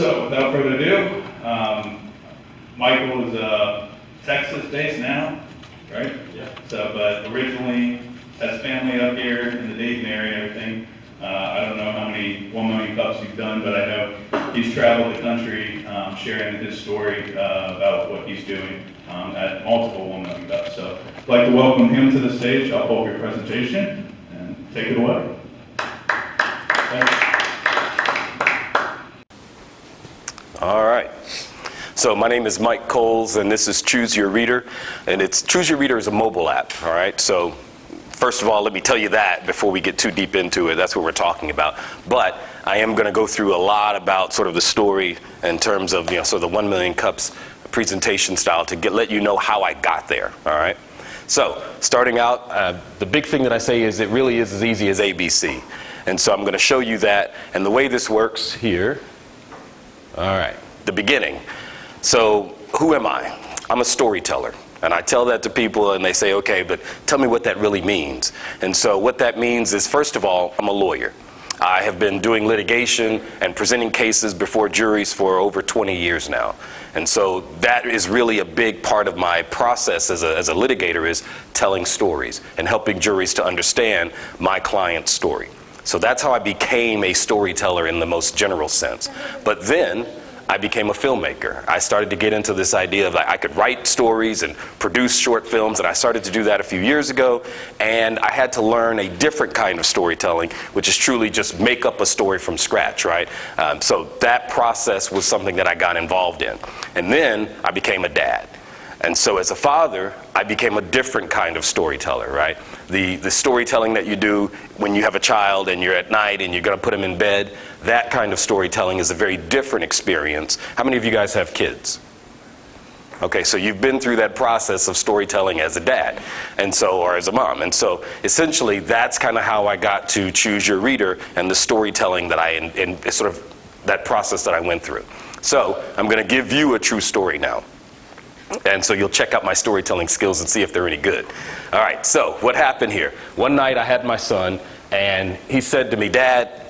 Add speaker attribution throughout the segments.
Speaker 1: So without further ado, Michael is Texas-based now, right?
Speaker 2: Yeah.
Speaker 1: So, but originally has family up here in the Dayton area and everything. I don't know how many 1 million cups you've done, but I know he's traveled the country sharing his story about what he's doing at multiple 1 million cups. So I'd like to welcome him to the stage. I'll hold your presentation and take it away. Thanks.
Speaker 2: All right. So my name is Mike Coles, and this is Choose Your Reader. And Choose Your Reader is a mobile app, all right? So first of all, let me tell you that before we get too deep into it. That's what we're talking about. But I am going to go through a lot about sort of the story in terms of, so the 1 million cups presentation style to let you know how I got there, all right? So starting out, the big thing that I say is it really is as easy as ABC. And so I'm going to show you that. And the way this works here, all right, the beginning. So who am I? I'm a storyteller. And I tell that to people and they say, okay, but tell me what that really means. And so what that means is, first of all, I'm a lawyer. I have been doing litigation and presenting cases before juries for over 20 years now. And so that is really a big part of my process as a litigator, is telling stories and helping juries to understand my client's story. So that's how I became a storyteller in the most general sense. But then I became a filmmaker. I started to get into this idea of I could write stories and produce short films, and I started to do that a few years ago. And I had to learn a different kind of storytelling, which is truly just make up a story from scratch, right? So that process was something that I got involved in. And then I became a dad. And so as a father, I became a different kind of storyteller, right? The storytelling that you do when you have a child and you're at night and you're going to put them in bed, that kind of storytelling is a very different experience. How many of you guys have kids? Okay, so you've been through that process of storytelling as a dad, and so, or as a mom. And so essentially that's kind of how I got to Choose Your Reader and the storytelling that and sort of that process that I went through. So I'm going to give you a true story now. And so you'll check out my storytelling skills and see if they're any good. All right, so what happened here? One night I had my son, and he said to me, "Dad,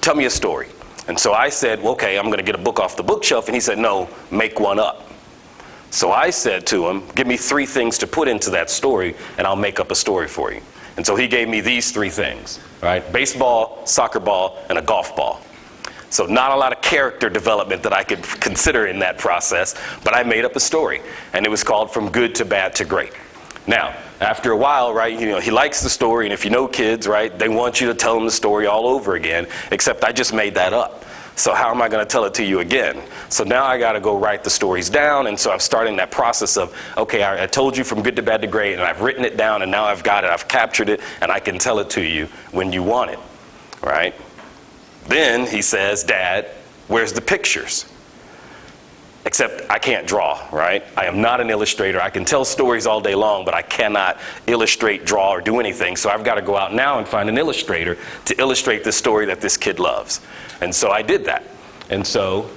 Speaker 2: tell me a story." And so I said, well, okay, I'm going to get a book off the bookshelf. And he said, "No, make one up." So I said to him, "Give me 3 things to put into that story, and I'll make up a story for you." And so he gave me these 3 things, right? Baseball, soccer ball, and a golf ball. So not a lot of character development that I could consider in that process, but I made up a story, and it was called From Good to Bad to Great. Now, after a while, right, he likes the story, and if you know kids, right, they want you to tell them the story all over again, except I just made that up. So how am I going to tell it to you again? So now I got to go write the stories down, and so I'm starting that process of, okay, I told you from good to bad to great, and I've written it down, and now I've got it, I've captured it, and I can tell it to you when you want it, right? Then he says, "Dad, where's the pictures?" Except I can't draw, right? I am not an illustrator. I can tell stories all day long, but I cannot illustrate, draw, or do anything. So I've got to go out now and find an illustrator to illustrate the story that this kid loves. And so I did that. And so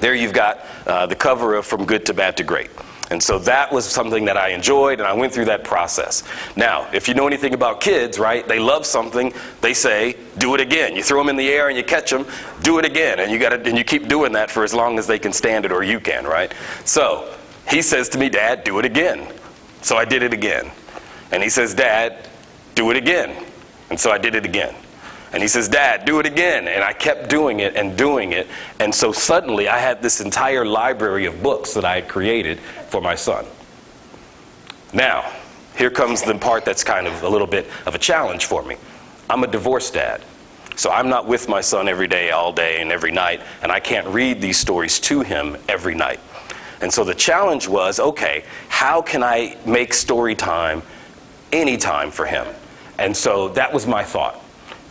Speaker 2: there you've got the cover of From Good to Bad to Great. And so that was something that I enjoyed, and I went through that process. Now, if you know anything about kids, right, they love something, they say, "Do it again." You throw them in the air and you catch them, do it again. And you keep doing that for as long as they can stand it, or you can, right? So he says to me, "Dad, do it again." So I did it again. And he says, "Dad, do it again." And so I did it again. And he says, "Dad, do it again." And I kept doing it and doing it. And so suddenly I had this entire library of books that I had created for my son. Now, here comes the part that's kind of a little bit of a challenge for me. I'm a divorced dad. So I'm not with my son every day, all day, and every night. And I can't read these stories to him every night. And so the challenge was, okay, how can I make story time anytime for him? And so that was my thought.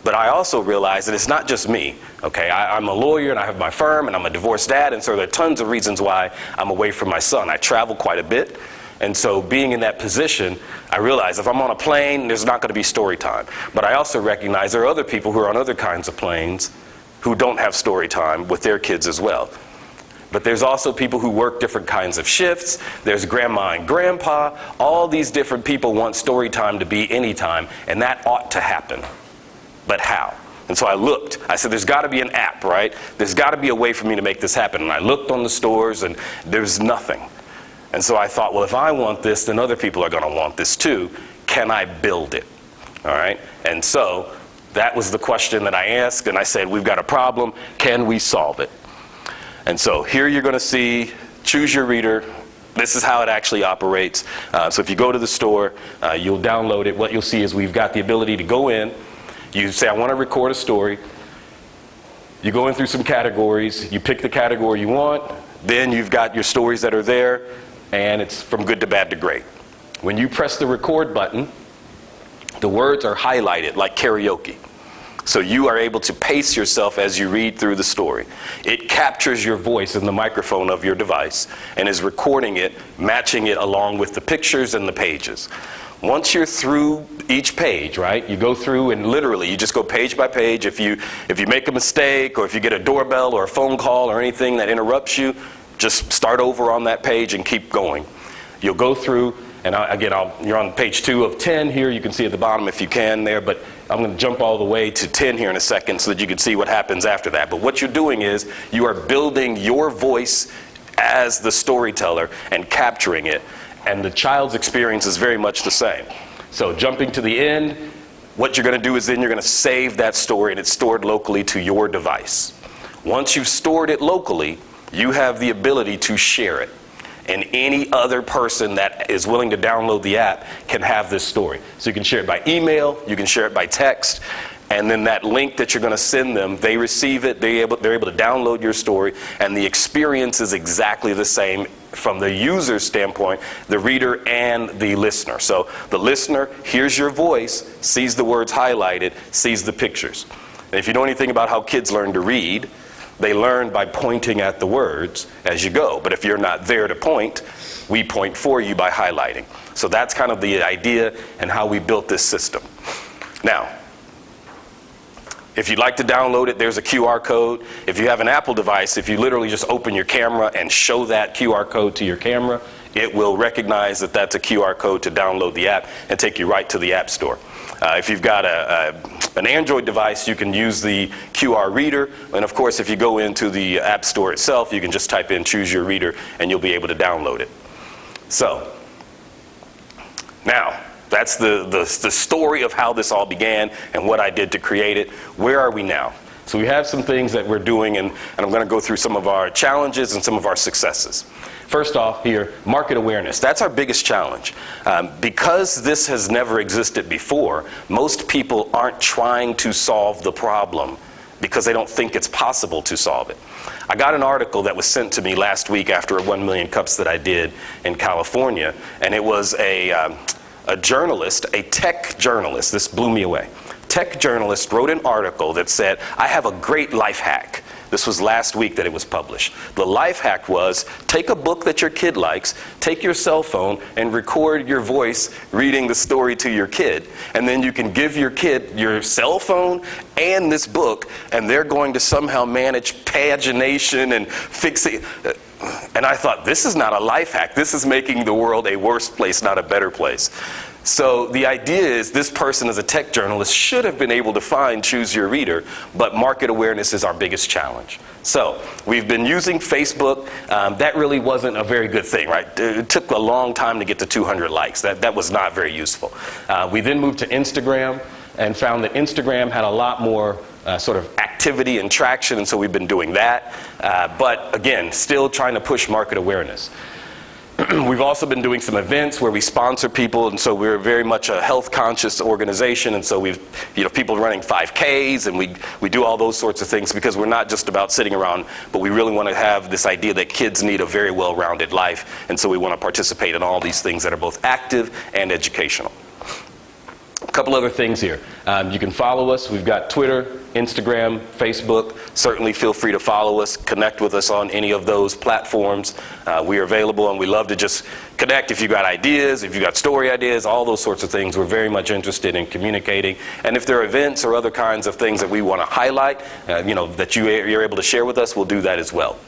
Speaker 2: But I also realized that it's not just me, okay? I'm a lawyer, and I have my firm, and I'm a divorced dad, and so there are tons of reasons why I'm away from my son. I travel quite a bit, and so being in that position, I realized if I'm on a plane, there's not going to be story time. But I also recognize there are other people who are on other kinds of planes who don't have story time with their kids as well. But there's also people who work different kinds of shifts. There's grandma and grandpa. All these different people want story time to be anytime, and that ought to happen. But how? And so I looked. I said, there's got to be an app, right? There's got to be a way for me to make this happen. And I looked on the stores, and there's nothing. And so I thought, well, if I want this, then other people are going to want this too. Can I build it? All right? And so that was the question that I asked, and I said, we've got a problem. Can we solve it? And so here you're going to see Choose Your Reader. This is how it actually operates. So if you go to the store, you'll download it. What you'll see is we've got the ability to go in. You say, I want to record a story. You go in through some categories. You pick the category you want. Then you've got your stories that are there, and it's from good to bad to great. When you press the record button, the words are highlighted like karaoke. So you are able to pace yourself as you read through the story. It captures your voice in the microphone of your device and is recording it, matching it along with the pictures and the pages. Once you're through each page, right, you go through and literally you just go page by page. If you make a mistake, or if you get a doorbell or a phone call or anything that interrupts you, just start over on that page and keep going. You'll go through, and you're on page 2 of 10 here. You can see at the bottom if you can there, but I'm going to jump all the way to 10 here in a second so that you can see what happens after that. But what you're doing is you are building your voice as the storyteller and capturing it. And the child's experience is very much the same. So jumping to the end, what you're going to do is then you're going to save that story, and it's stored locally to your device. Once you've stored it locally, you have the ability to share it. And any other person that is willing to download the app can have this story. So you can share it by email, you can share it by text, and then that link that you're going to send them, they receive it, they're able to download your story, and the experience is exactly the same from the user's standpoint, the reader and the listener. So the listener hears your voice, sees the words highlighted, sees the pictures. And if you know anything about how kids learn to read, they learn by pointing at the words as you go. But if you're not there to point, we point for you by highlighting. So that's kind of the idea and how we built this system. Now, if you'd like to download it, there's a QR code. If you have an Apple device, if you literally just open your camera and show that QR code to your camera, it will recognize that that's a QR code to download the app and take you right to the App Store. If you've got an Android device, you can use the QR reader. And of course, if you go into the App Store itself, you can just type in Choose Your Reader and you'll be able to download it. So, now, that's the story of how this all began and what I did to create it. Where are we now? So we have some things that we're doing, and I'm going to go through some of our challenges and some of our successes. First off here, market awareness. That's our biggest challenge. Because this has never existed before, most people aren't trying to solve the problem because they don't think it's possible to solve it. I got an article that was sent to me last week after a 1 million cups that I did in California, and it was a journalist, a tech journalist. This blew me away. Tech journalist wrote an article that said, I have a great life hack. This was last week that it was published. The life hack was, take a book that your kid likes, take your cell phone, and record your voice reading the story to your kid. And then you can give your kid your cell phone and this book, and they're going to somehow manage pagination and fix it. And I thought, this is not a life hack. This is making the world a worse place, not a better place. So the idea is this person as a tech journalist should have been able to find Choose Your Reader, but market awareness is our biggest challenge. So we've been using Facebook. That really wasn't a very good thing, right? It took a long time to get to 200 likes. That was not very useful. We then moved to Instagram and found that Instagram had a lot more sort of activity and traction, and so we've been doing that. But again, still trying to push market awareness. We've also been doing some events where we sponsor people, and so we're very much a health-conscious organization, and so we've, people running 5Ks, and we do all those sorts of things because we're not just about sitting around, but we really want to have this idea that kids need a very well-rounded life, and so we want to participate in all these things that are both active and educational. A couple other things here. You can follow us. We've got Twitter, Instagram, Facebook. Certainly feel free to follow us, connect with us on any of those platforms. We are available, and we love to just connect if you've got ideas, if you've got story ideas, all those sorts of things. We're very much interested in communicating. And if there are events or other kinds of things that we want to highlight, that you're able to share with us, we'll do that as well.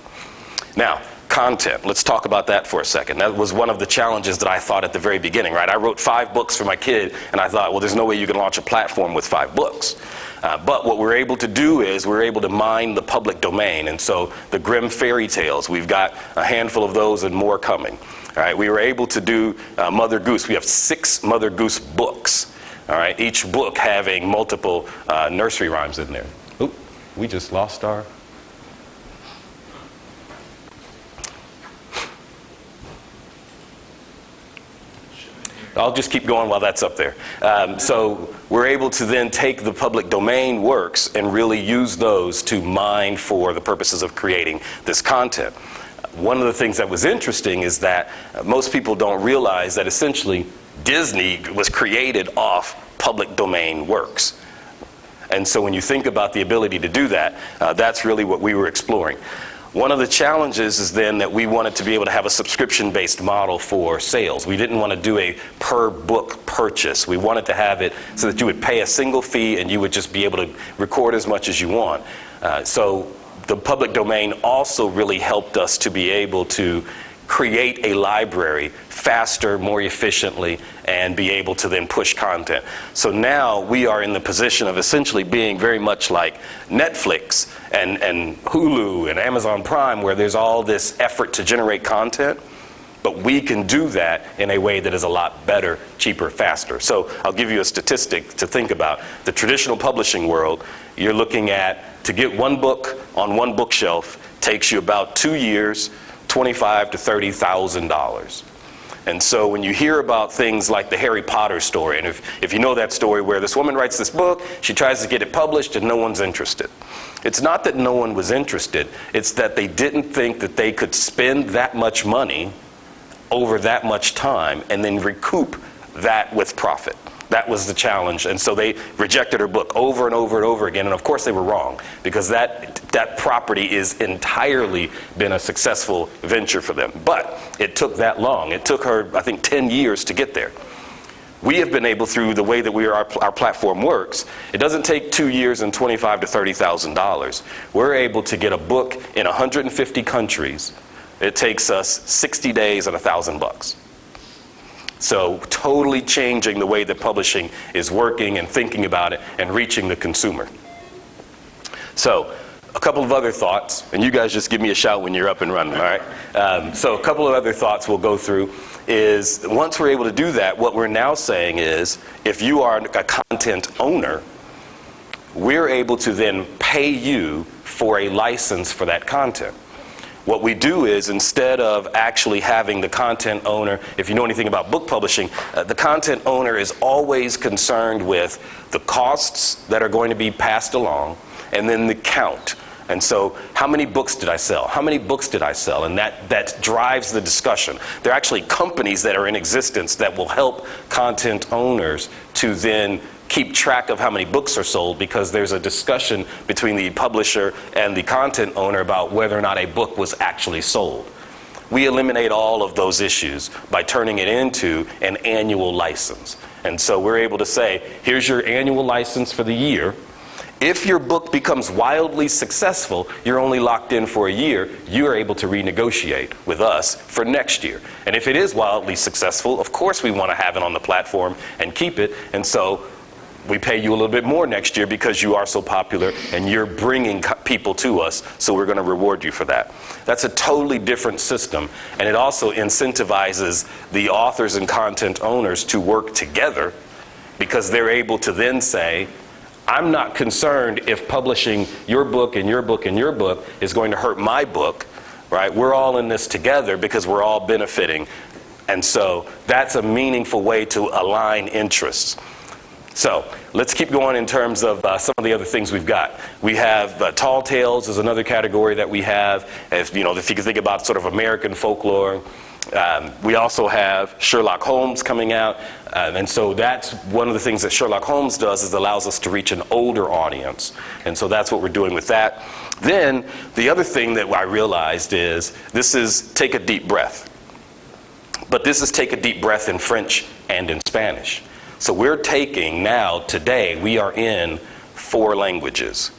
Speaker 2: Now, content. Let's talk about that for a second. That was one of the challenges that I thought at the very beginning, right? I wrote 5 books for my kid, and I thought, well, there's no way you can launch a platform with 5 books. But what we're able to do is we're able to mine the public domain. And so the Grimm fairy tales, we've got a handful of those and more coming. All right, we were able to do Mother Goose. We have 6 Mother Goose books. All right, each book having multiple nursery rhymes in there. Oop, we just lost our... I'll just keep going while that's up there. So we're able to then take the public domain works and really use those to mine for the purposes of creating this content. One of the things that was interesting is that most people don't realize that essentially Disney was created off public domain works. And so when you think about the ability to do that, that's really what we were exploring. One of the challenges is then that we wanted to be able to have a subscription-based model for sales. We didn't want to do a per book purchase. We wanted to have it so that you would pay a single fee and you would just be able to record as much as you want. So the public domain also really helped us to be able to create a library faster, more efficiently, and be able to then push content. So now we are in the position of essentially being very much like Netflix and Hulu and Amazon Prime, where there's all this effort to generate content, but we can do that in a way that is a lot better, cheaper, faster. So I'll give you a statistic to think about. The traditional publishing world, you're looking at, to get one book on one bookshelf takes you about 2 years, $25,000 to $30,000. And so when you hear about things like the Harry Potter story, and if you know that story where this woman writes this book, she tries to get it published and no one's interested. It's not that no one was interested, it's that they didn't think that they could spend that much money over that much time and then recoup that with profit. That was the challenge, and so they rejected her book over and over and over again, and of course they were wrong, because that property is entirely been a successful venture for them. But it took that long. It took her, I think, 10 years to get there. We have been able, through the way that our platform works, it doesn't take 2 years and $25,000 to $30,000. We're able to get a book in 150 countries. It takes us 60 days and $1,000. So totally changing the way that publishing is working and thinking about it and reaching the consumer. So a couple of other thoughts, and you guys just give me a shout when you're up and running, all right? So a couple of other thoughts we'll go through is, once we're able to do that, what we're now saying is, if you are a content owner, we're able to then pay you for a license for that content. What we do is, instead of actually having the content owner, if you know anything about book publishing, the content owner is always concerned with the costs that are going to be passed along, and then the count. And so, how many books did I sell? How many books did I sell? And that drives the discussion. There are actually companies that are in existence that will help content owners to then keep track of how many books are sold, because there's a discussion between the publisher and the content owner about whether or not a book was actually sold. We eliminate all of those issues by turning it into an annual license. And so we're able to say, here's your annual license for the year. If your book becomes wildly successful, you're only locked in for a year. You're able to renegotiate with us for next year. And if it is wildly successful, of course we want to have it on the platform and keep it. And so we pay you a little bit more next year because you are so popular and you're bringing people to us, so we're going to reward you for that. That's a totally different system, and it also incentivizes the authors and content owners to work together, because they're able to then say, I'm not concerned if publishing your book and your book and your book is going to hurt my book, right? We're all in this together because we're all benefiting. And so that's a meaningful way to align interests. So let's keep going in terms of some of the other things we've got. We have Tall Tales is another category that we have. If you can think about sort of American folklore. We also have Sherlock Holmes coming out. And so that's one of the things that Sherlock Holmes does, is allows us to reach an older audience. And so that's what we're doing with that. Then the other thing that I realized is, this is Take a Deep Breath. But this is Take a Deep Breath in French and in Spanish. So we're taking now, today, we are in 4 languages.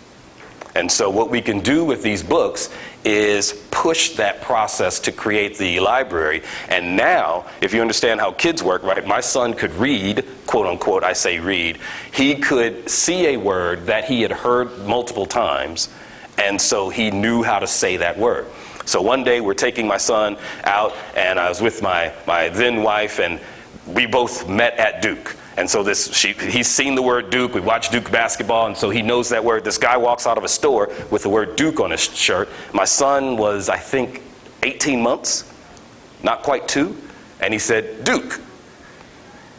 Speaker 2: And so what we can do with these books is push that process to create the library. And now, if you understand how kids work, right, my son could read, quote unquote, I say read, he could see a word that he had heard multiple times, and so he knew how to say that word. So one day we're taking my son out, and I was with my then wife, and we both met at Duke. And so he's seen the word Duke, we watch Duke basketball, and so he knows that word. This guy walks out of a store with the word Duke on his shirt. My son was, I think, 18 months, not quite 2, and he said, Duke.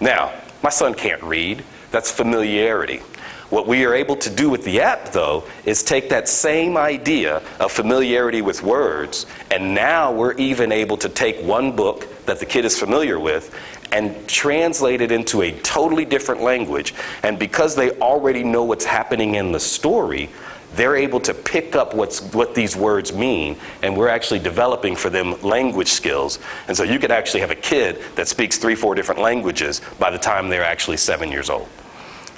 Speaker 2: Now, my son can't read. That's familiarity. What we are able to do with the app, though, is take that same idea of familiarity with words, and now we're even able to take one book that the kid is familiar with and translate it into a totally different language. And because they already know what's happening in the story, they're able to pick up what these words mean, and we're actually developing for them language skills. And so you could actually have a kid that speaks 3-4 different languages by the time they're actually 7 years old.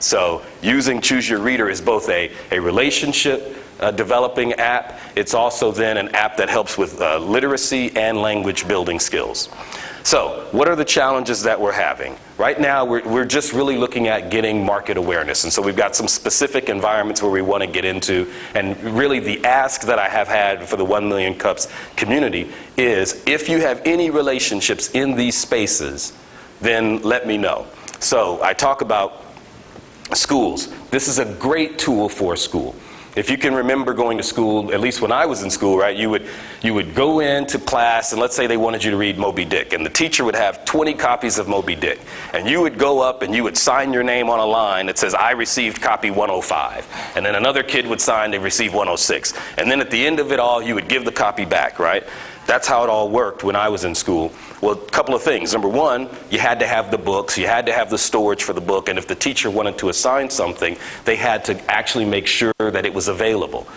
Speaker 2: So using Choose Your Reader is both a relationship developing app. It's also then an app that helps with literacy and language building skills. So what are the challenges that we're having? Right now, we're just really looking at getting market awareness. And so we've got some specific environments where we want to get into. And really the ask that I have had for the 1 Million Cups community is, if you have any relationships in these spaces, then let me know. So I talk about schools. This is a great tool for a school. If you can remember going to school, at least when I was in school, right, you would go into class, and let's say they wanted you to read Moby Dick, and the teacher would have 20 copies of Moby Dick, and you would go up and you would sign your name on a line that says, I received copy 105, and then another kid would sign they received 106, and then at the end of it all, you would give the copy back, right? That's how it all worked when I was in school. Well, a couple of things. Number one, you had to have the books, you had to have the storage for the book, and if the teacher wanted to assign something, they had to actually make sure that it was available.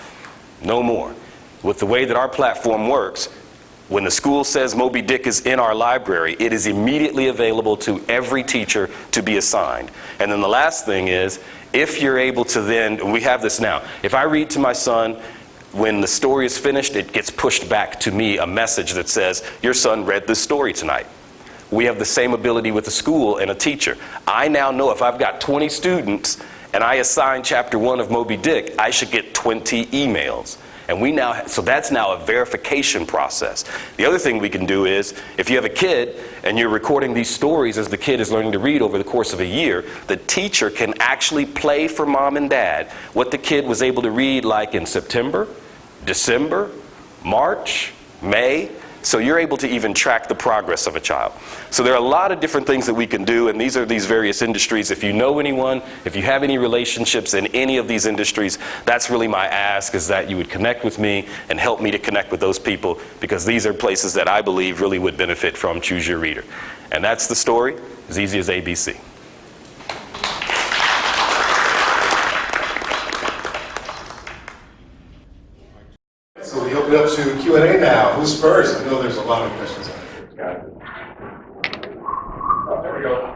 Speaker 2: No more. With the way that our platform works, when the school says Moby Dick is in our library, it is immediately available to every teacher to be assigned. And then the last thing is, if you're able to then, we have this now, if I read to my son, when the story is finished, it gets pushed back to me, a message that says, your son read this story tonight. We have the same ability with a school and a teacher. I now know if I've got 20 students and I assign chapter 1 of Moby Dick, I should get 20 emails. And so that's now a verification process. The other thing we can do is, if you have a kid and you're recording these stories as the kid is learning to read over the course of a year, the teacher can actually play for mom and dad what the kid was able to read like in September, December, March, May. So you're able to even track the progress of a child. So there are a lot of different things that we can do, and these are these various industries. If you know anyone, if you have any relationships in any of these industries, that's really my ask, is that you would connect with me and help me to connect with those people, because these are places that I believe really would benefit from Choose Your Reader. And that's the story, as easy as ABC.
Speaker 3: So we open up to Q&A now. Who's first? I know there's a lot of questions out here. Got it. Oh, there we go.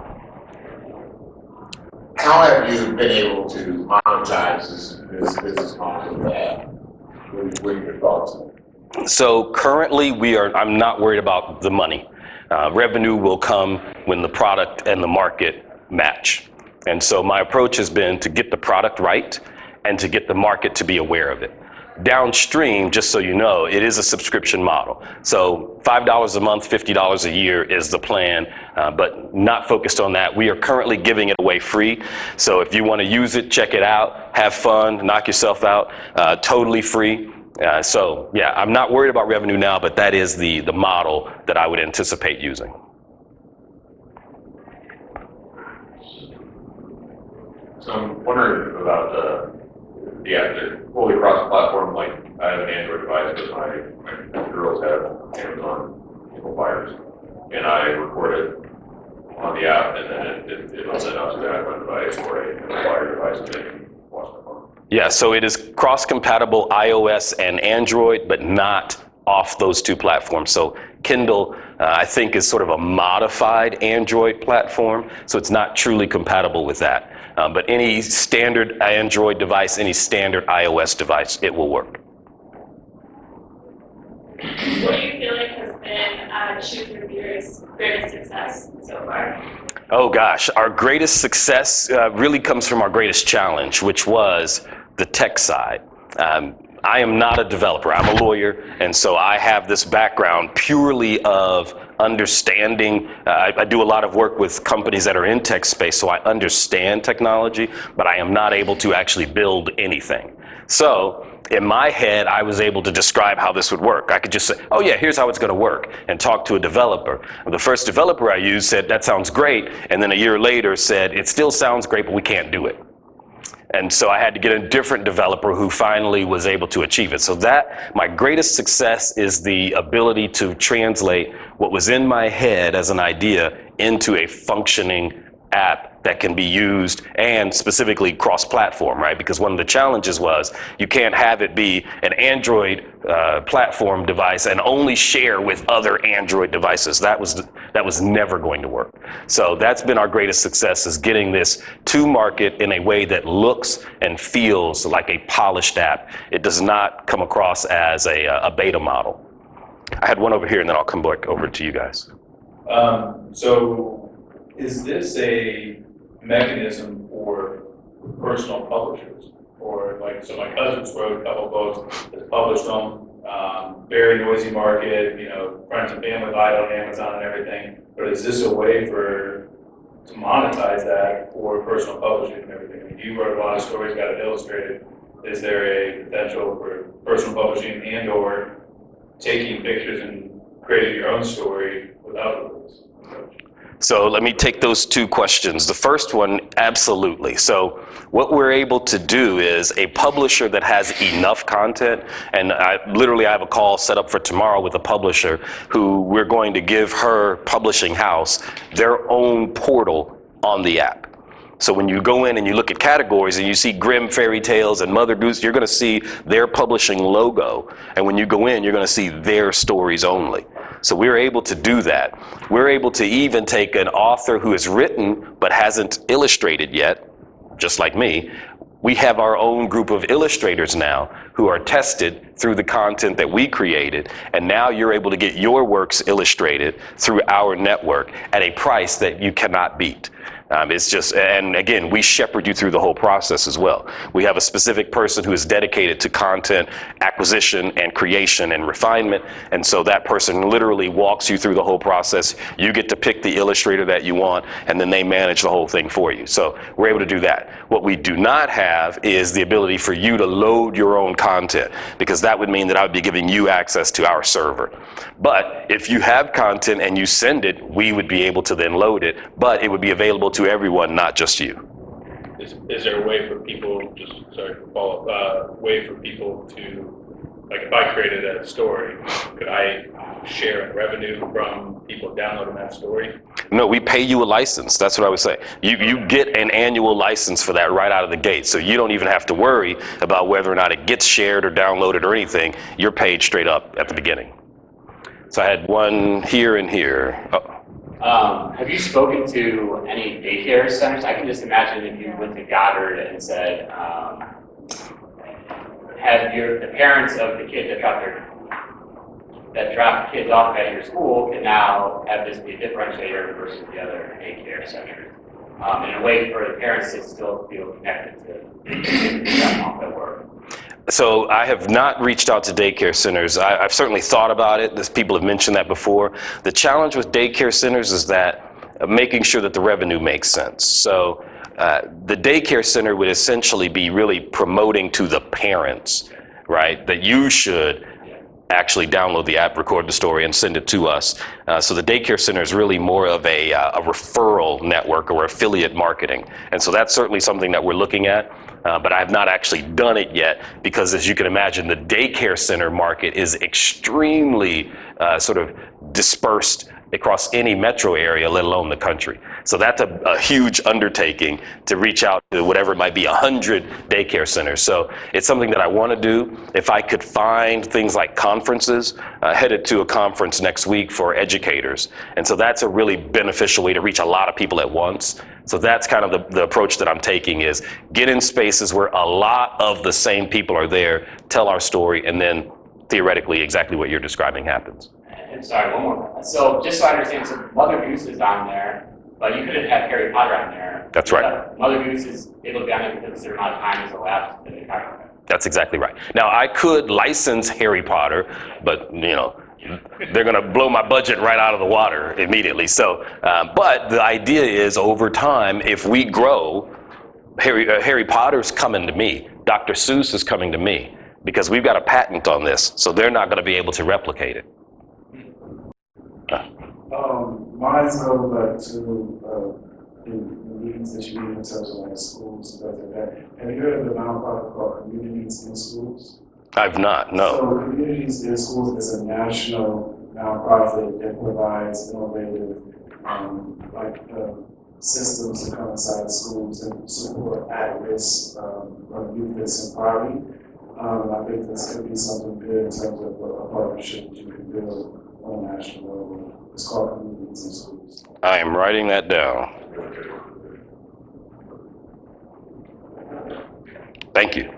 Speaker 4: How have you been able to monetize this business model with that? What are your thoughts on it?
Speaker 2: So currently I'm not worried about the money. Revenue will come when the product and the market match. And so my approach has been to get the product right and to get the market to be aware of it. Downstream, just so you know, it is a subscription model. So $5 a month, $50 a year is the plan, but not focused on that. We are currently giving it away free. So if you want to use it, check it out, have fun, knock yourself out, totally free. So yeah, I'm not worried about revenue now, but that is the model that I would anticipate using.
Speaker 5: So I'm wondering about the app that fully cross-platform. Like, I have an Android device, but my girls have Amazon amplifiers, and I record it on the app, and then it'll send out to the iPhone device or a amplifier device, and they can watch the phone.
Speaker 2: Yeah, so it is cross-compatible iOS and Android, but not off those two platforms. So Kindle, I think, is sort of a modified Android platform, so it's not truly compatible with that. But any standard Android device, any standard iOS device, it will work.
Speaker 6: What do you feel like has been Choose Your Reader's greatest success so far?
Speaker 2: Oh gosh, our greatest success really comes from our greatest challenge, which was the tech side. I am not a developer, I'm a lawyer, and so I have this background purely of understanding. I do a lot of work with companies that are in tech space, so I understand technology, but I am not able to actually build anything. So in my head, I was able to describe how this would work. I could just say, oh yeah, here's how it's gonna work, and talk to a developer. The first developer I used said, that sounds great, and then a year later said, it still sounds great, but we can't do it. And so I had to get a different developer who finally was able to achieve it. So that, my greatest success is the ability to translate what was in my head as an idea into a functioning app that can be used, and specifically cross-platform, right? Because one of the challenges was you can't have it be an Android platform device and only share with other Android devices. That was never going to work. So that's been our greatest success, is getting this to market in a way that looks and feels like a polished app. It does not come across as a beta model. I had one over here, and then I'll come back over to you guys.
Speaker 1: So is this a mechanism for personal publishers? Or like, so my cousins wrote a couple books, has published them, very noisy market, you know, friends and family buy it on Amazon and everything. But is this a way to monetize that for personal publishing and everything? I mean, you wrote a lot of stories, got it illustrated. Is there a potential for personal publishing and or taking pictures and creating your own story without rules?
Speaker 2: So let me take those two questions. The first one, absolutely. So what we're able to do is a publisher that has enough content, and I have a call set up for tomorrow with a publisher who we're going to give her publishing house their own portal on the app. So when you go in and you look at categories and you see Grimm Fairy Tales and Mother Goose, you're going to see their publishing logo. And when you go in, you're going to see their stories only. So we're able to do that. We're able to even take an author who has written but hasn't illustrated yet, just like me. We have our own group of illustrators now who are tested through the content that we created, and now you're able to get your works illustrated through our network at a price that you cannot beat. It's just, and again, we shepherd you through the whole process as well. We have a specific person who is dedicated to content acquisition and creation and refinement, and so that person literally walks you through the whole process. You get to pick the illustrator that you want, and then they manage the whole thing for you. So we're able to do that. What we do not have is the ability for you to load your own content, because that would mean that I would be giving you access to our server. But if you have content and you send it, we would be able to then load it, but it would be available to everyone, not just you.
Speaker 1: Is there a way for people, just sorry for follow-up, way for people to, like if I created a story, could I share revenue from people downloading that story?
Speaker 2: No, we pay you a license. That's what I would say. You get an annual license for that right out of the gate, so you don't even have to worry about whether or not it gets shared or downloaded or anything. You're paid straight up at the beginning. So I had one here and here. Oh.
Speaker 7: Have you spoken to any daycare centers? I can just imagine if you went to Goddard and said, have the parents of the kids that drop kids off at your school can now have this be a differentiator versus the other daycare centers, in a way for the parents to still feel connected to them off at work.
Speaker 2: So I have not reached out to daycare centers. I've certainly thought about it. People have mentioned that before. The challenge with daycare centers is that making sure that the revenue makes sense. So the daycare center would essentially be really promoting to the parents, right, that you should actually download the app, record the story, and send it to us. So the daycare center is really more of a referral network or affiliate marketing. And so that's certainly something that we're looking at. But I have not actually done it yet because, as you can imagine, the daycare center market is extremely sort of dispersed across any metro area, let alone the country. So that's a huge undertaking to reach out to whatever it might be, 100 daycare centers. So it's something that I want to do. If I could find things like conferences, headed to a conference next week for educators. And so that's a really beneficial way to reach a lot of people at once. So that's kind of the approach that I'm taking, is get in spaces where a lot of the same people are there, tell our story, and then theoretically exactly what you're describing happens.
Speaker 7: And sorry, one more. So just so I understand, so Mother Goose is on there, but you couldn't have Harry Potter on there.
Speaker 2: That's right.
Speaker 7: Mother Goose is able to be on it because a certain amount of time has elapsed in the contract.
Speaker 2: That's exactly right. Now, I could license Harry Potter, but, you know, they're going to blow my budget right out of the water immediately. So, but the idea is over time, if we grow, Harry Potter's coming to me, Dr. Seuss is coming to me, because we've got a patent on this, so they're not going to be able to replicate it.
Speaker 8: Mine's go back to the meetings that you need in terms of like schools and things like that. Have you heard of the nonprofit called Communities in Schools?
Speaker 2: I've not, no.
Speaker 8: So Communities in Schools is a national nonprofit that provides innovative systems to come inside schools and support at-risk youth that's in poverty. I think this could be something good in terms of a partnership that you can build on a national level. It's called Communities in Schools.
Speaker 2: I am writing that down. Thank you.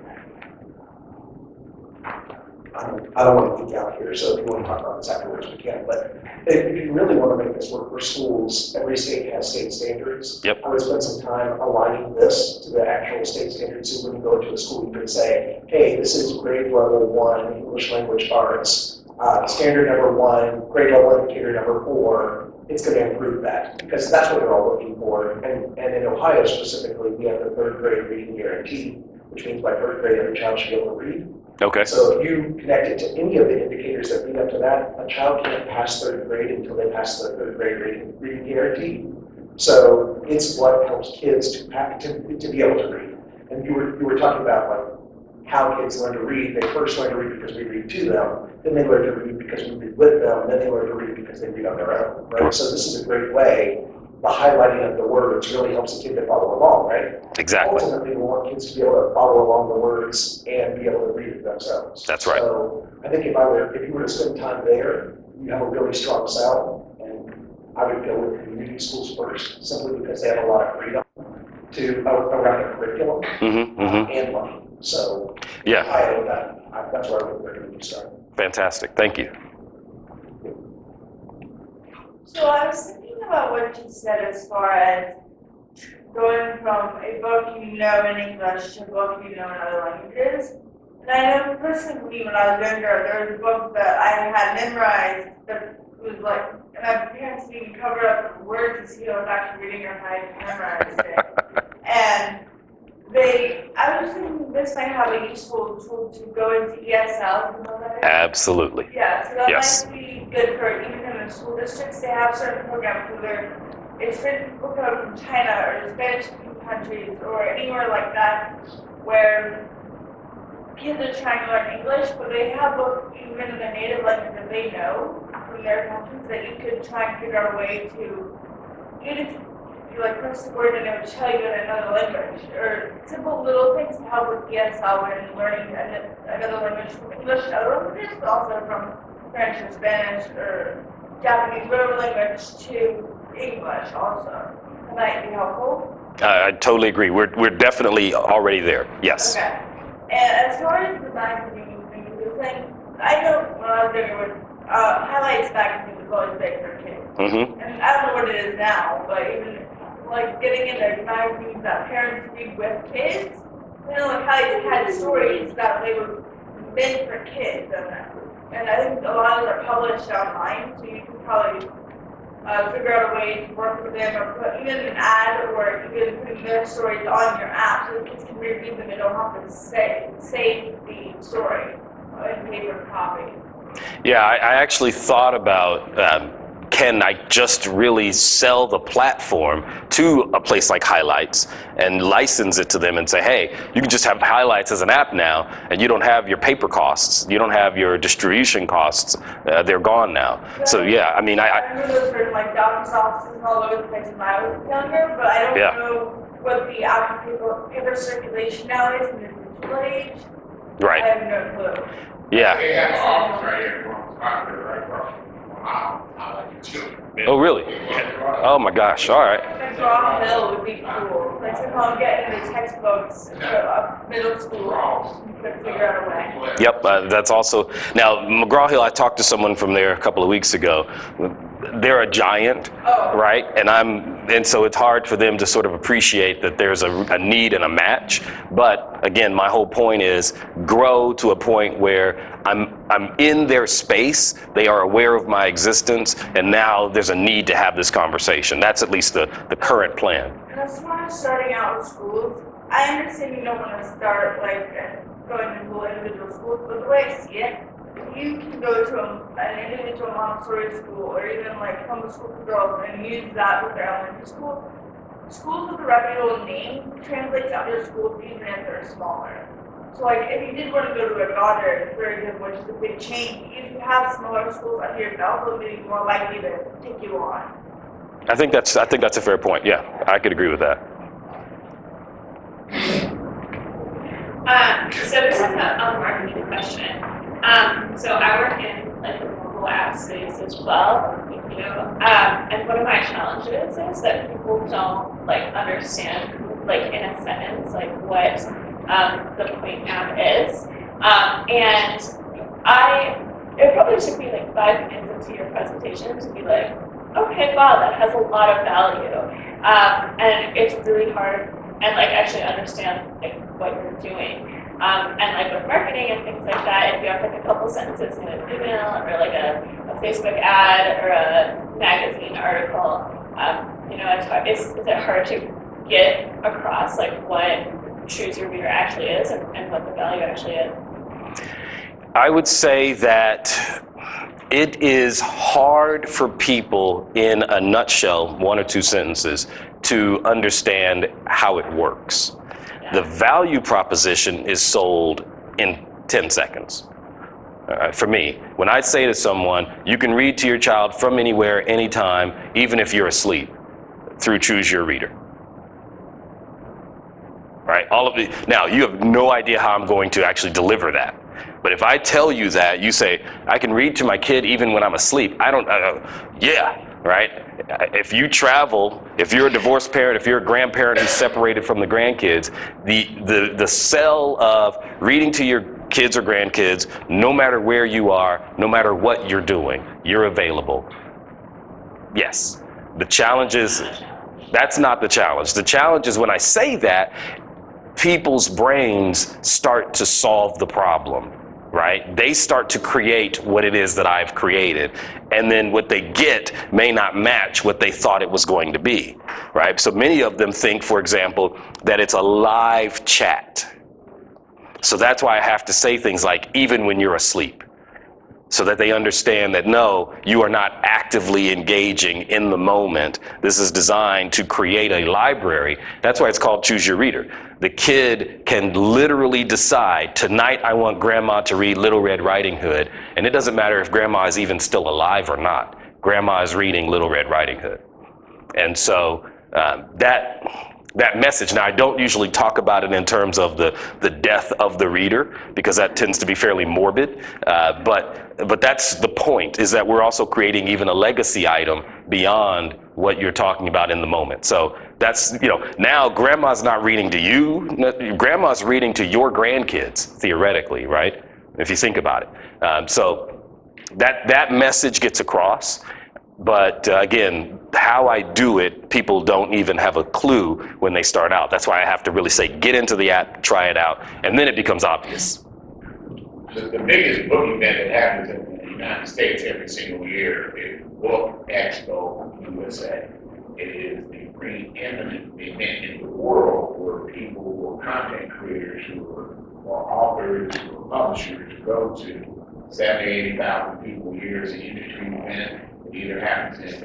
Speaker 9: I don't want to geek out here, so if you want to talk about this afterwards, we can. But if you really want to make this work for schools, every state has state standards.
Speaker 2: Yep.
Speaker 9: I would spend some time aligning this to the actual state standards. So when you go into a school, you can say, hey, this is grade level 1 English language arts, standard number 1, grade level indicator number 4. It's going to improve that because that's what they're all looking for. And in Ohio specifically, we have the 3rd grade reading guarantee, which means by 3rd grade, every child should be able to read.
Speaker 2: Okay.
Speaker 9: So if you connect it to any of the indicators that lead up to that, a child can't pass 3rd grade until they pass the 3rd grade reading guarantee. So it's what helps kids to be able to read. And you were talking about like how kids learn to read. They first learn to read because we read to them, then they learn to read because we read with them, then they learn to read because they read on their own, right? So this is a great way. The highlighting of the words really helps the kid to follow along, right?
Speaker 2: Exactly.
Speaker 9: Ultimately, we want kids to be able to follow along the words and be able to read it themselves.
Speaker 2: That's right.
Speaker 9: So I think if you were to spend time there, you have a really strong sell, and I would go with community schools first, simply because they have a lot of freedom around the curriculum and money. So
Speaker 2: yeah,
Speaker 9: that's where I would recommend you start.
Speaker 2: Fantastic. Thank you.
Speaker 10: So I was thinking about what you said as far as going from a book you know in English to a book you know in other languages. And I know personally when I was younger, there was a book that I had memorized that was like, and my parents didn't even cover up the words to see who I was actually reading or how I memorized it. And I was thinking this might have a useful tool to go into ESL. You know that is?
Speaker 2: Absolutely.
Speaker 10: Yeah, so that
Speaker 2: Yes.
Speaker 10: might be good for even in the school districts. They have certain programs where it's for people coming from China or Spanish-speaking countries or anywhere like that where kids are trying to learn English, but they have books even in their native language that they know from their countries that you could try and figure out a way to, even if you like press the word and it would tell you in another language, or simple little things to help with ESL when learning another language from English and other languages, but also from French or Spanish or Japanese, whatever language to English also. That might be helpful.
Speaker 2: I totally agree. We're definitely already there. Yes.
Speaker 10: Okay. And as far as the magazine thing, I know when I was younger, highlights magazine was always big for kids. And I don't know what it is now, but even like getting into magazines that parents read with kids, you know, like highlights had stories that they were meant for kids. And I think a lot of them are published online, so you can probably figure out a way to work with them or put even an ad or even putting their stories on your app so the kids can reread them and don't have to save the story in paper copy.
Speaker 2: Yeah, I actually thought about can I just really sell the platform to a place like Highlights and license it to them and say, hey, you can just have Highlights as an app now and you don't have your paper costs, you don't have your distribution costs, they're gone now. So yeah, I mean, I
Speaker 10: remember those were like doctor's offices and all over the place when I was younger, but I don't know what the actual paper circulation now is in the digital age.
Speaker 2: Right.
Speaker 10: I have no clue.
Speaker 2: Yeah.
Speaker 4: They have an office right here, right across. how like your children.
Speaker 2: Oh, really? Oh my gosh, all right.
Speaker 10: McGraw Hill would be cool. Like somehow get into the textbooks of middle school. Could figure out a way.
Speaker 2: Yep, that's also, now McGraw-Hill, I talked to someone from there a couple of weeks ago. They're a giant, right? And so it's hard for them to sort of appreciate that there's a need and a match. But again, my whole point is grow to a point where I'm in their space, they are aware of my existence, and now there's a need to have this conversation. That's at least the current plan.
Speaker 10: As far as starting out with schools, I understand you don't want to start like going to little individual schools, but the way I see it, you can go to an individual Montessori school or even like homeschool for girls and use that with their elementary school. Schools with a reputable name translates to other schools even if they're smaller. So like if you did want to go to a Goddard, it's very good, which is a big chain, if you have smaller schools under your belt, they'll be more likely to take you on.
Speaker 2: I think that's a fair point. Yeah, I could agree with that.
Speaker 6: So this is a marketing question. So I work in like the mobile app space as well, you know, and one of my challenges is that people don't like understand, like in a sentence, like what the point app is. And it probably took me like 5 minutes into your presentation to be like, okay, wow, that has a lot of value. And it's really hard and like actually understand like what you're doing. And like with marketing and things like that, if you have like a couple sentences in an email or like a Facebook ad or a magazine article, you know, is it hard to get across like what Choose Your Reader actually is and what the value actually is?
Speaker 2: I would say that it is hard for people in a nutshell, 1 or 2 sentences, to understand how it works. The value proposition is sold in 10 seconds. For me, when I say to someone, you can read to your child from anywhere, anytime, even if you're asleep, through Choose Your Reader. Right? All of it. Now, you have no idea how I'm going to actually deliver that. But if I tell you that, you say, I can read to my kid even when I'm asleep. I don't, yeah, right? If you travel, if you're a divorced parent, if you're a grandparent who's separated from the grandkids, the sell of reading to your kids or grandkids, no matter where you are, no matter what you're doing, you're available. Yes. The challenge is, that's not the challenge. The challenge is when I say that, people's brains start to solve the problem. Right? They start to create what it is that I've created. And then what they get may not match what they thought it was going to be. Right? So many of them think, for example, that it's a live chat. So that's why I have to say things like, even when you're asleep. So that they understand that no, you are not actively engaging in the moment. This is designed to create a library. That's why it's called Choose Your Reader. The kid can literally decide, tonight I want grandma to read Little Red Riding Hood. And it doesn't matter if grandma is even still alive or not. Grandma is reading Little Red Riding Hood. And so that message, now I don't usually talk about it in terms of the death of the reader, because that tends to be fairly morbid, but that's the point, is that we're also creating even a legacy item beyond what you're talking about in the moment. So that's, you know, now grandma's not reading to you, grandma's reading to your grandkids, theoretically, right? If you think about it. So that message gets across. But again, how I do it, people don't even have a clue when they start out. That's why I have to really say, get into the app, try it out, and then it becomes obvious.
Speaker 4: The biggest book event that happens in the United States every single year is Book Expo USA. It is the preeminent event in the world where people who are content creators, who are authors, who are publishers go to. 70,000, 80,000 people a year is an industry event. It either happens in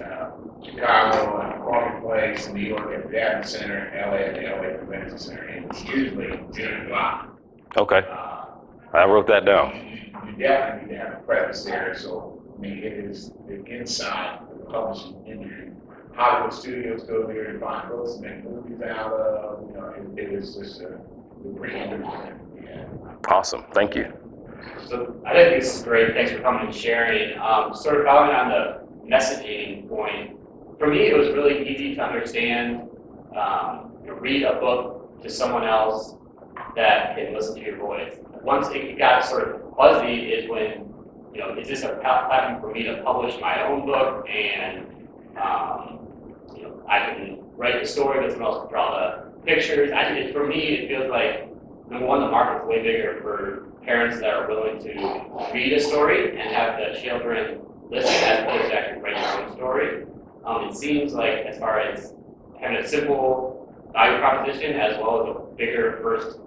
Speaker 4: Chicago at the Marketplace, New York at the Javits Center, LA at the LA Convention Center, and it's usually June and July.
Speaker 2: Okay, I wrote that down.
Speaker 4: You definitely need to have a presence there. So, I mean, it is inside the publishing industry. Hollywood studios go there and find books and make movies out of. You know, it is just a preeminent event. Yeah.
Speaker 2: Awesome, thank you.
Speaker 7: So I think this is great. Thanks for coming and sharing. Sort of following on the messaging point, for me, it was really easy to understand. Read a book to someone else that can listen to your voice. Once it got sort of fuzzy is when, is this a platform for me to publish my own book and, I can write the story, but someone else can draw the pictures. For me, it feels like, number one, the market's way bigger for parents that are willing to read a story and have the children listen as opposed to actually write their own story. It seems like as far as having a simple value proposition as well as a bigger first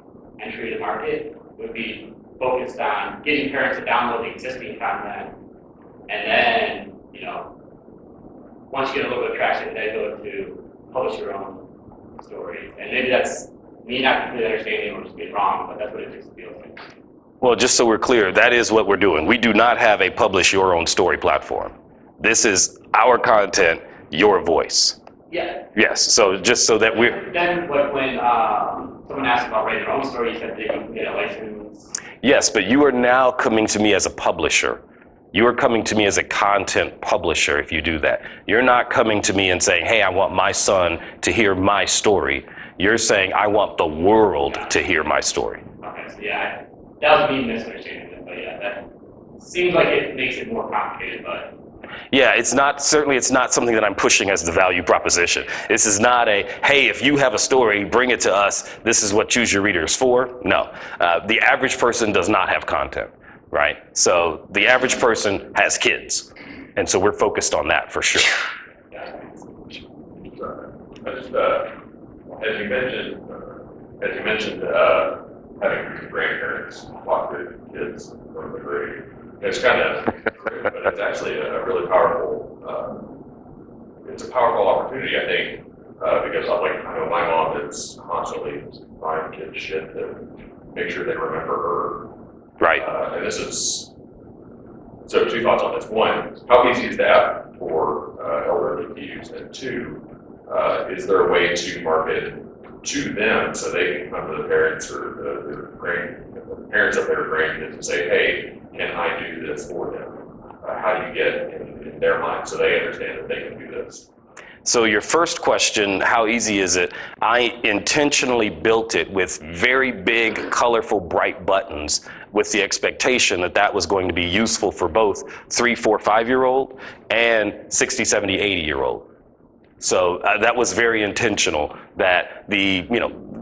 Speaker 7: entry to market would be focused on getting parents to download the existing content and then, once you get a little bit of traction, then go to publish your own story. And maybe that's me not completely understanding or just being wrong, but that's what it just feels like.
Speaker 2: Well, just so we're clear, that is what we're doing. We do not have a publish your own story platform. This is our content, your voice.
Speaker 7: Yeah.
Speaker 2: Yes, so just so that we're...
Speaker 7: Then when someone asked about writing their own story, you said that you can get a license.
Speaker 2: Yes, but you are now coming to me as a publisher. You are coming to me as a content publisher if you do that. You're not coming to me and saying, hey, I want my son to hear my story. You're saying, I want the world to hear my story.
Speaker 7: Okay, so yeah, that was me misunderstanding it, but yeah, that seems like it makes it more complicated, but...
Speaker 2: Yeah, it's not something that I'm pushing as the value proposition. This is not a, hey, if you have a story, bring it to us. This is what Choose Your Reader is for. No, the average person does not have content, right? So the average person has kids. And so we're focused on that for sure.
Speaker 5: I just, as you mentioned, having grandparents walk with kids from the grade, it's kind of, but it's actually a really powerful, it's a powerful opportunity, I think, because I know my mom is constantly buying kids shit to make sure they remember her.
Speaker 2: Right.
Speaker 5: And this is, so two thoughts on this. One, how easy is the app for elderly to use? And two, is there a way to market to them so they can come to the parents or the parents of their grandkids and say, hey, can I do this for them? How do you get in their mind so they understand that they can do this?
Speaker 2: So your first question, how easy is it? I intentionally built it with very big, colorful, bright buttons with the expectation that that was going to be useful for both 3, 4, 5-year-old and 60, 70, 80-year-old. So that was very intentional that the,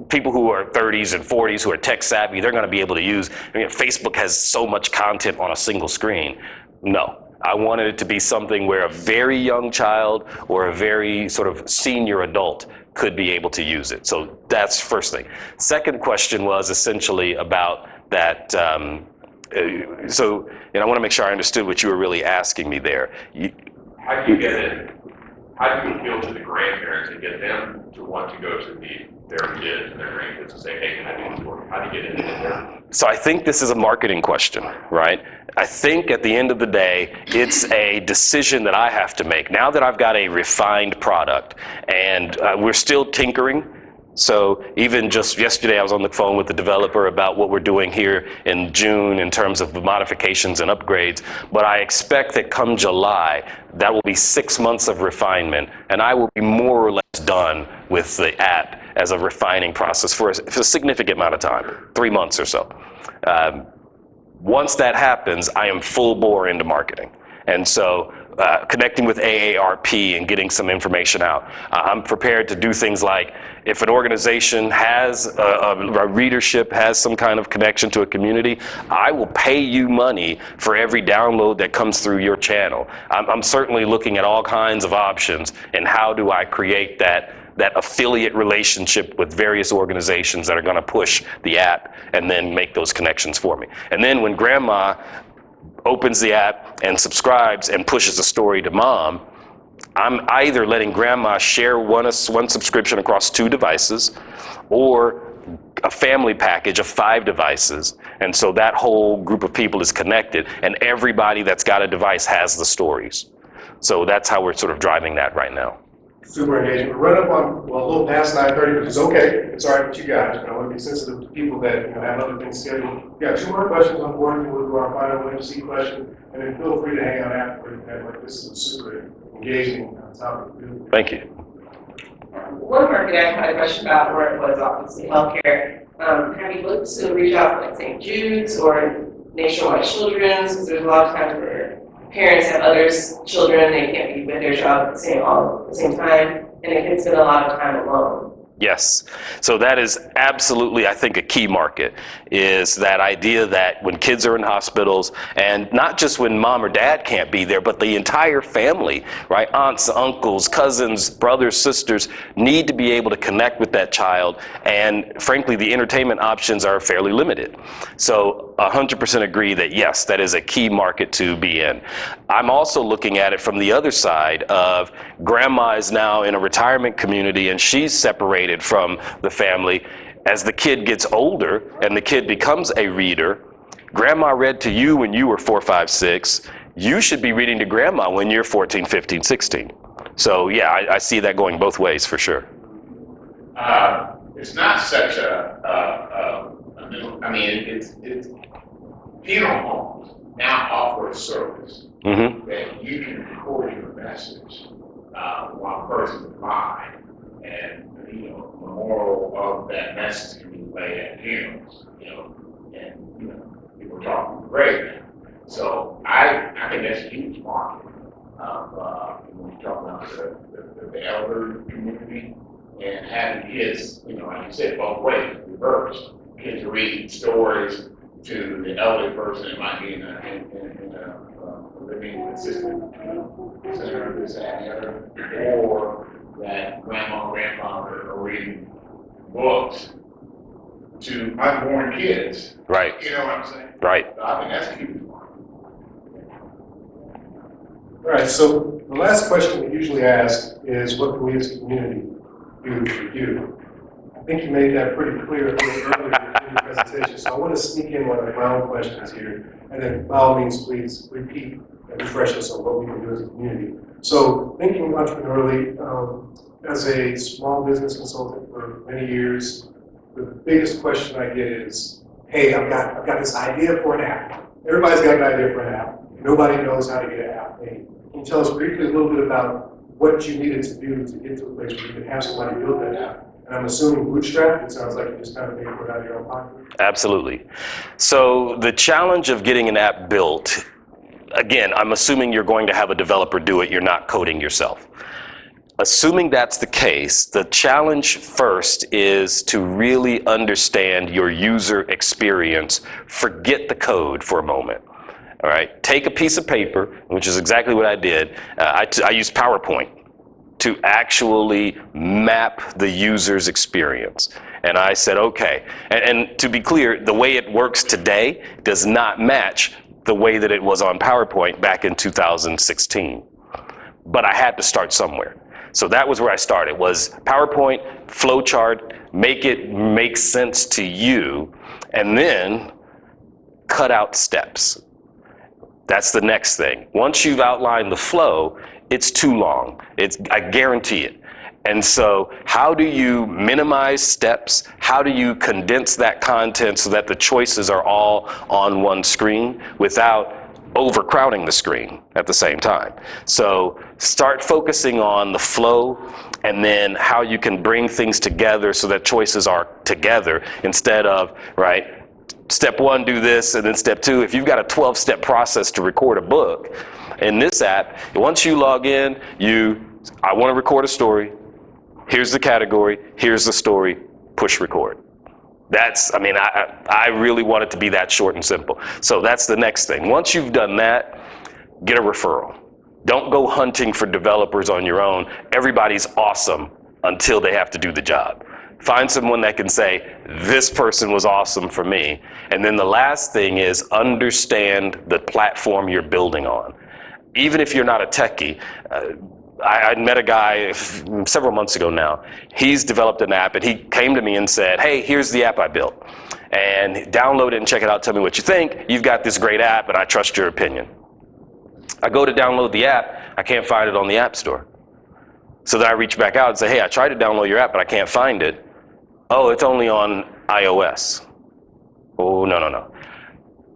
Speaker 2: people who are 30s and 40s who are tech savvy, they're going to be able to use, Facebook has so much content on a single screen. No, I wanted it to be something where a very young child or a very sort of senior adult could be able to use it. So that's first thing. Second question was essentially about that, so I want to make sure I understood what you were really asking me there.
Speaker 5: How do you get it? How do you appeal to the grandparents and get them to want to go to their kids and their grandkids and say, hey, can I do this for you? How do you get it in there?
Speaker 2: So I think this is a marketing question, right? I think at the end of the day, it's a decision that I have to make. Now that I've got a refined product and we're still tinkering. So even just yesterday, I was on the phone with the developer about what we're doing here in June in terms of the modifications and upgrades. But I expect that come July, that will be 6 months of refinement, and I will be more or less done with the app as a refining process for a significant amount of time, 3 months or so. Once that happens, I am full bore into marketing. And so connecting with AARP and getting some information out. I'm prepared to do things like if an organization has a readership, has some kind of connection to a community, I will pay you money for every download that comes through your channel. I'm certainly looking at all kinds of options and how do I create that affiliate relationship with various organizations that are going to push the app and then make those connections for me. And then when grandma opens the app and subscribes and pushes a story to mom, I'm either letting grandma share one subscription across 2 devices or a family package of 5 devices. And so that whole group of people is connected and everybody that's got a device has the stories. So that's how we're sort of driving that right now.
Speaker 3: Super engaging. We're running up on, well, a little past 9:30, which is okay. It's all right with you guys, but I want to be sensitive to people that, have other things scheduled. We got 2 more questions on board, and we'll do our final MC question, and then feel free to hang out afterwards. Like, this is a super engaging topic.
Speaker 2: Thank you.
Speaker 11: One market I had a question about where it was obviously healthcare. Have you looked to reach out to like St. Jude's or Nationwide Children's? Because there's a lot of times where parents have others children, they can't be with their child all at the same time, and it can spend a lot of time alone.
Speaker 2: Yes. So that is absolutely, I think, a key market, is that idea that when kids are in hospitals, and not just when mom or dad can't be there, but the entire family, right? Aunts, uncles, cousins, brothers, sisters need to be able to connect with that child. And frankly, the entertainment options are fairly limited. So 100% agree that yes, that is a key market to be in. I'm also looking at it from the other side of grandma is now in a retirement community and she's separated from the family. As the kid gets older and the kid becomes a reader, grandma read to you when you were 4, 5, 6. You should be reading to grandma when you're 14, 15, 16. So yeah, I see that going both ways for sure.
Speaker 4: It's not such it's funeral homes now offer a service that you can record your message while a person is alive, and the moral of that message can be played at funerals, and people are talking great now. So I think that's a huge market when you talk about the elder community and having kids, like you said, both ways, reverse. Kids are reading stories to the elderly person that might be in a living assisted center, this, that, and the other, or that grandma and grandfather are reading books to unborn kids.
Speaker 2: Right.
Speaker 4: You know what I'm saying?
Speaker 2: Right.
Speaker 4: So I think that's a huge market.
Speaker 3: All right, so the last question we usually ask is, what can we as a community do for you? I think you made that pretty clear a little earlier in your presentation, so I want to sneak in one of my own questions here, and then by all means, please repeat and refresh us on what we can do as a community. So, thinking entrepreneurially, as a small business consultant for many years, the biggest question I get is, hey, I've got this idea for an app. Everybody's got an idea for an app. Nobody knows how to get an app made. Can you tell us briefly a little bit about what you needed to do to get to a place where you could have somebody build that app? And I'm assuming bootstrap, it sounds like you just kind of made it out of your own pocket.
Speaker 2: Absolutely. So the challenge of getting an app built, again, I'm assuming you're going to have a developer do it, you're not coding yourself. Assuming that's the case, the challenge first is to really understand your user experience. Forget the code for a moment. All right, take a piece of paper, which is exactly what I did. I used PowerPoint to actually map the user's experience. And I said, okay, and to be clear, the way it works today does not match the way that it was on PowerPoint back in 2016. But I had to start somewhere. So that was where I started, was PowerPoint, flowchart, make it make sense to you, and then cut out steps. That's the next thing. Once you've outlined the flow, it's too long. I guarantee it. And so how do you minimize steps? How do you condense that content so that the choices are all on one screen without overcrowding the screen at the same time? So start focusing on the flow and then how you can bring things together so that choices are together instead of, right, step 1, do this, and then step 2. If you've got a 12-step process to record a book, in this app, once you log in, I want to record a story. Here's the category. Here's the story. Push record. I really want it to be that short and simple. So that's the next thing. Once you've done that, get a referral. Don't go hunting for developers on your own. Everybody's awesome until they have to do the job. Find someone that can say, this person was awesome for me. And then the last thing is understand the platform you're building on. Even if you're not a techie, I met a guy several months ago now. He's developed an app and he came to me and said, hey, here's the app I built. And download it and check it out, tell me what you think. You've got this great app and I trust your opinion. I go to download the app, I can't find it on the App Store. So then I reach back out and say, hey, I tried to download your app, but I can't find it. Oh, it's only on iOS. Oh, no, no, no.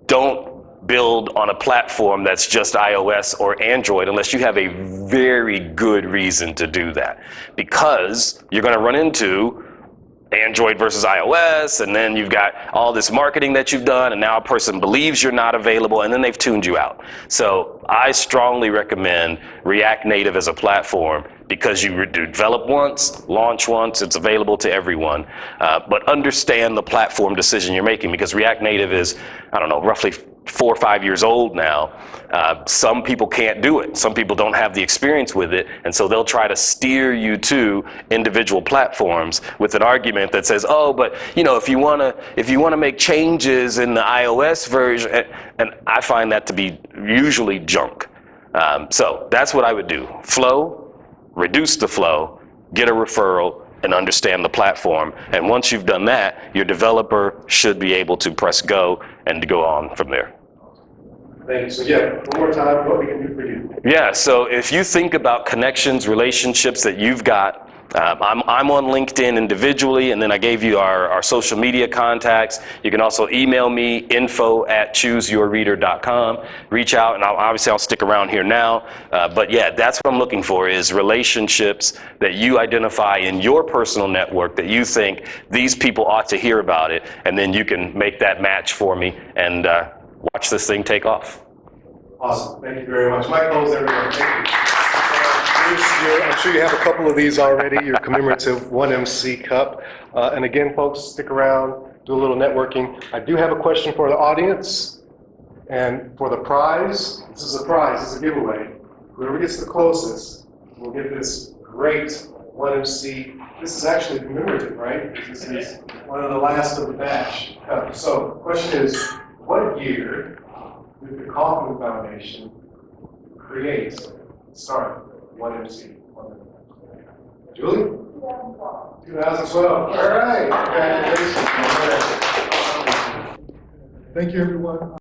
Speaker 2: Don't build on a platform that's just iOS or Android unless you have a very good reason to do that. Because you're going to run into Android versus iOS, and then you've got all this marketing that you've done, and now a person believes you're not available, and then they've tuned you out. So I strongly recommend React Native as a platform because you develop once, launch once, it's available to everyone, but understand the platform decision you're making, because React Native is, I don't know, roughly 4 or 5 years old now. Some people can't do it. Some people don't have the experience with it, and so they'll try to steer you to individual platforms with an argument that says, oh, but you know, if you want to make changes in the iOS version, and I find that to be usually junk. So that's what I would do. Flow, reduce the flow, get a referral, and understand the platform. And once you've done that, your developer should be able to press go and to go on from there.
Speaker 3: Thank you. So yeah, one more time, what we can do for you.
Speaker 2: Yeah, so if you think about connections, relationships that you've got, I'm on LinkedIn individually, and then I gave you our social media contacts. You can also email me, info@chooseyourreader.com. Reach out, and I'll stick around here now. But yeah, that's what I'm looking for, is relationships that you identify in your personal network that you think these people ought to hear about it, and then you can make that match for me and watch this thing take off.
Speaker 3: Awesome. Thank you very much. Mike Holmes, everyone. Thank you. I'm sure you have a couple of these already, your commemorative 1MC cup. And again, folks, stick around, do a little networking. I do have a question for the audience. And for the prize, this is a prize, this is a giveaway. Whoever gets the closest will get this great 1MC. This is actually commemorative, right? This is one of the last of the batch. So the question is, what year did the Kaufman Foundation start 1MC? Julie? 2012. All right. Congratulations. Thank you, everyone.